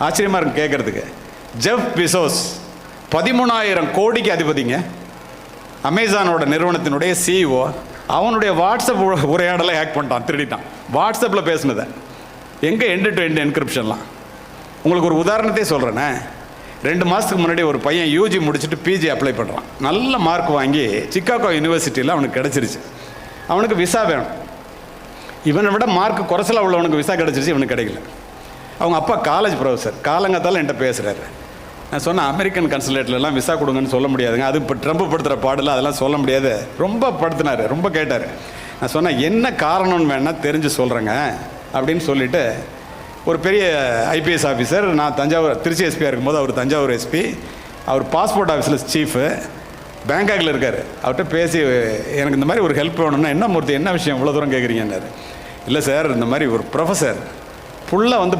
ஆச்சரியமாக இருக்கும் கேட்குறதுக்கு. ஜெஃப் பிசோஸ் 13,000 கோடிக்கு அதிபதிங்க, அமேசானோட நிறுவனத்தினுடைய சிஇஓ. அவனுடைய வாட்ஸ்அப் உரையாடலை ஹேக் பண்ணிட்டான், திருடிட்டான். வாட்ஸ்அப்பில் பேசினதை எங்கே எண்டு டு எண்டு என்கிரிப்ஷன்லாம். உங்களுக்கு ஒரு உதாரணத்தையே சொல்கிறேனே. 2 மாதத்துக்கு முன்னாடி ஒரு பையன் யூஜி முடிச்சுட்டு பிஜி அப்ளை பண்ணுறான். நல்ல மார்க் வாங்கி சிக்காகோ யூனிவர்சிட்டியில் அவனுக்கு கிடச்சிருச்சு. அவனுக்கு விசா வேணும். இவனை விட மார்க் குறைச்சலாக உள்ளவனுக்கு விசா கிடச்சிருச்சு, இவனுக்கு கிடைக்கல. அவங்க அப்பா காலேஜ் ப்ரொஃபஸர். காலங்காத்தால் என்கிட்ட பேசுகிறாரு. நான் சொன்னேன், அமெரிக்கன் கன்சுலேட்லலாம் விசா கொடுங்கன்னு சொல்ல முடியாதுங்க, அது இப்போ ட்ரம்ப் படுத்துகிற பாடல அதெல்லாம் சொல்ல முடியாது. ரொம்ப படுத்தினார், ரொம்ப கேட்டார். நான் சொன்னேன், என்ன காரணம்னு வேணால் தெரிஞ்சு சொல்கிறேங்க அப்படின்னு சொல்லிவிட்டு, ஒரு பெரிய ஐபிஎஸ் ஆஃபீஸர், நான் திருச்சி எஸ்பியாக இருக்கும்போது அவர் தஞ்சாவூர் எஸ்பி, அவர் பாஸ்போர்ட் ஆஃபீஸில் சீஃபு, பேங்காக்கில் இருக்கார். அவர்கிட்ட பேசி, எனக்கு இந்த மாதிரி ஒரு ஹெல்ப் வேணும்னா, என்ன மூர்த்தி, என்ன விஷயம் இவ்வளோ தூரம் கேட்குறீங்கன்னாரு. இல்லை சார், இந்த மாதிரி ஒரு ப்ரொஃபஸர் புள்ள வந்து